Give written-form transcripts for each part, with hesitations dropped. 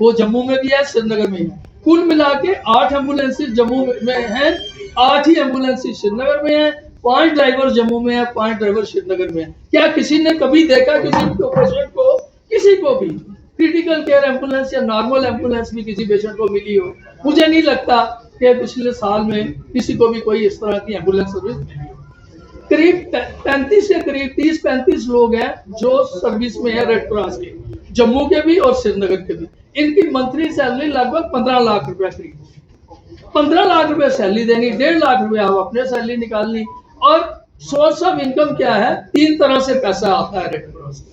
वो जम्मू में भी है, श्रीनगर में है। कुल मिला के 8 एम्बुलेंसेज जम्मू में हैं, 8 ही एम्बुलेंसेज श्रीनगर में है, 5 ड्राइवर जम्मू में है, 5 ड्राइवर श्रीनगर में है। क्या किसी ने कभी देखा किसी पेशेंट को, किसी को भी क्रिटिकल केयर एम्बुलेंस या नॉर्मल एम्बुलेंस भी किसी पेशेंट को मिली हो? मुझे नहीं लगता कि पिछले साल में किसी को भी कोई इस तरह की एम्बुलेंस सर्विस मिली। करीब 35 से करीब 30-35 लोग हैं जो सर्विस में है रेड क्रॉस के, जम्मू के भी और श्रीनगर के भी। इनकी मंथली सैलरी लगभग 15 लाख रुपए करीब। 15 लाख रुपए सैलरी देनी, 1.5 लाख रुपए आप अपने सैलरी निकालनी। और सोर्स ऑफ इनकम क्या है? 3 तरह से पैसा आता है रेड क्रॉस।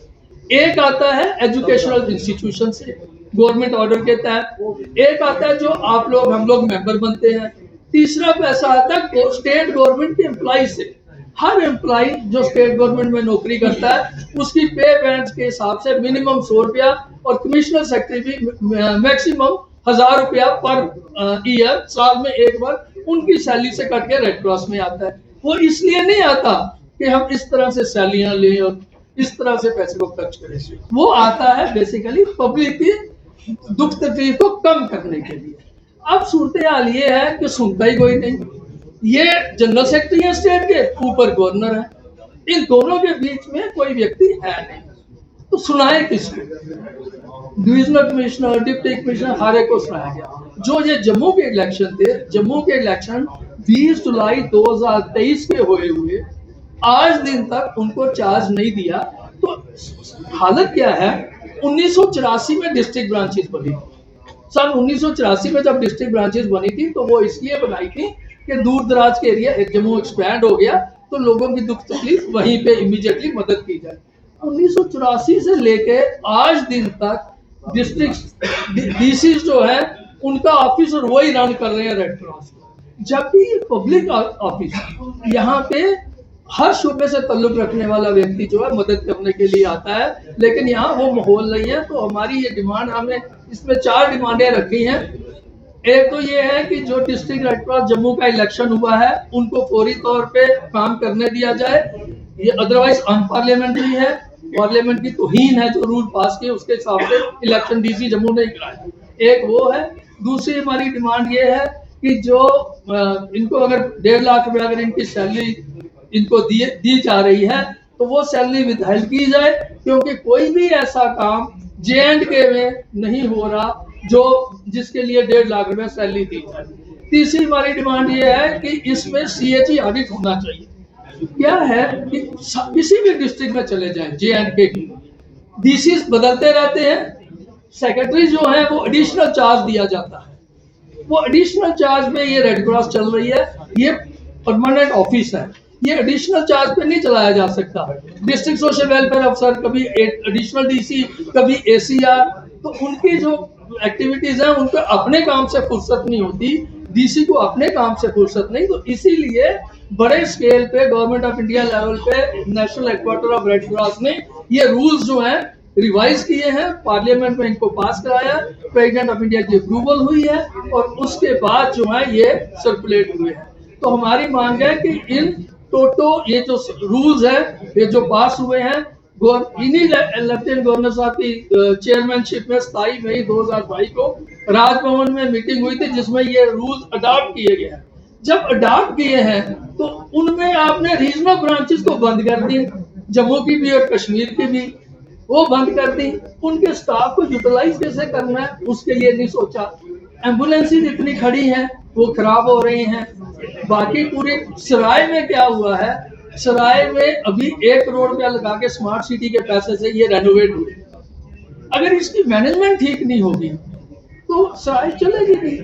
एक आता है एजुकेशनल इंस्टीट्यूशन से, गवर्नमेंट ऑर्डर के तहत। एक आता है जो आप लोग हम लोग मेंबर बनते हैं। तीसरा पैसा आता है स्टेट गवर्नमेंट के एम्प्लॉय से। हर एम्प्लॉय जो स्टेट गवर्नमेंट में नौकरी करता है उसकी पे बैंड के हिसाब से मिनिमम 100 रुपया और कमिश्नर सेक्रेटरी भी मैक्सिमम 1000 रुपया पर ईयर, साल में एक बार उनकी सैलरी से कट के रेड क्रॉस में आता है। वो इसलिए नहीं आता कि हम इस तरह से सैलरियां लें और इस तरह से पैसे को खर्च करें। वो आता है बेसिकली पब्लिक की दुख तकलीफ को कम करने के लिए। अब सूरत हाल ये है कि सुनता ही कोई नहीं। ये जनरल सेक्रेटरी है स्टेट के, ऊपर गवर्नर है, इन दोनों के बीच में कोई व्यक्ति है नहीं, तो सुनाए किसको? डिविजनल कमिश्नर, डिप्टी कमिश्नर, हर एक को सुनाया गया। जो ये जम्मू के इलेक्शन थे, जम्मू के इलेक्शन 20 जुलाई 2023 के हुए आज दिन तक उनको चार्ज नहीं दिया। तो हालत क्या है? 1984 में डिस्ट्रिक्ट ब्रांचेस बनी। सन 1984 में जब डिस्ट्रिक्ट ब्रांचेस बनी थी तो वो इसलिए बनाई थी कि दूर दराज के एरिया जम्मू एक्सपैंड हो गया तो लोगों की दुख तकलीफ वहीं पे इमीडिएटली मदद की जाए। 1984 से लेके आज दिन तक डिस्ट्रिक्ट डीसी जो है उनका ऑफिस और वही रन कर रहे हैं रेड क्रॉस। जबकि पब्लिक ऑफिस यहाँ पे हर शोबे से ताल्लुक रखने वाला व्यक्ति जो है मदद करने के लिए आता है, लेकिन यहाँ वो माहौल नहीं है। तो हमारी ये डिमांड, हमने इसमें 4 डिमांडें रखी हैं। एक तो ये है कि जो डिस्ट्रिक्ट रेड क्रॉस जम्मू का इलेक्शन हुआ है उनको फौरी तौर पे काम करने दिया जाए। ये अदरवाइज अनपार्लियामेंट्री है, पार्लियामेंट की तौहीन है जो रूल पास किए उसके हिसाब से इलेक्शन डीसी जम्मू ने कराया। एक वो है। दूसरी हमारी डिमांड ये है कि जो इनको अगर 1.5 लाख रुपए अगर इनकी सैलरी इनको दी जा रही है तो वो सैलरी विदहेल्ड की जाए, क्योंकि कोई भी ऐसा काम J&K में नहीं हो रहा जो जिसके लिए 1.5 लाख रुपए सैलरी दी जाए। तीसरी हमारी डिमांड ये है कि इसमें CHE ऑडिट होना चाहिए। क्या है कि किसी भी डिस्ट्रिक्ट में चले जाएं J&K की, डीसी बदलते रहते हैं, सेक्रेटरी जो है वो एडिशनल चार्ज दिया जाता है। वो एडिशनल चार्ज में ये रेड क्रॉस चल रही है, ये परमानेंट ऑफिस है, ये एडिशनल चार्ज पे नहीं चलाया जा सकता। डिस्ट्रिक्ट सोशल वेलफेयर अफसर, कभी एडिशनल डीसी, कभी ACR, तो उनकी जो एक्टिविटीज है उनको अपने काम से फुर्सत नहीं होती, डीसी को अपने काम से फुर्सत नहीं। तो इसीलिए बड़े स्केल पे गवर्नमेंट ऑफ इंडिया लेवल पे national headquarter of red cross ने ये रूल्स जो हैं रिवाइज किए हैं, पार्लियामेंट में इनको पास कराया, प्रेसिडेंट ऑफ इंडिया की अप्रूवल हुई है और उसके बाद जो है ये सर्कुलेट हुए हैं। तो हमारी मांग है कि इन ये जो रूल्स है ये जो पास हुए हैं, इन्हीं लेफ्टिनेंट गवर्नर साहब की चेयरमैनशिप में 27 मई 2022 को राजभवन में मीटिंग हुई थी जिसमें ये रूल्स अडॉप्ट किए गए हैं। जब अडॉप्ट किए हैं तो उनमें आपने रीजनल ब्रांचेस को बंद कर दी, जम्मू की भी और कश्मीर की भी, वो बंद कर दी। उनके स्टाफ को यूटिलाइज कैसे करना है उसके लिए नहीं सोचा। एम्बुलेंसेज इतनी खड़ी हैं वो खराब हो रही हैं। बाकी पूरे सराय में क्या हुआ है, सराय में अभी 1 करोड़ रुपया लगा के स्मार्ट सिटी के पैसे से ये रेनोवेट हुए। अगर इसकी मैनेजमेंट ठीक नहीं होगी तो सराय चलेगी नहीं।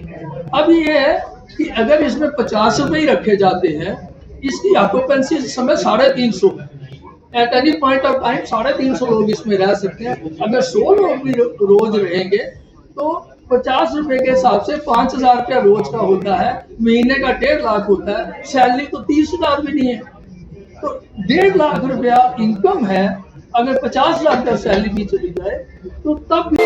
अब ये है कि अगर इसमें 50 रुपए ही रखे जाते हैं, इसकी ऑक्यूपेंसी इस समय 350 है। At any point of time 350 लोग इसमें रह सकते हैं। अगर 100 लोग भी रोज रहेंगे तो 50 रुपए के हिसाब से 5000 रुपया रोज का होता है, महीने का 1.5 लाख होता है, सैलरी तो 30,000 भी नहीं है। तो 1.5 लाख रुपया इनकम है, अगर 50 लाख का सैलरी भी चली जाए तो तब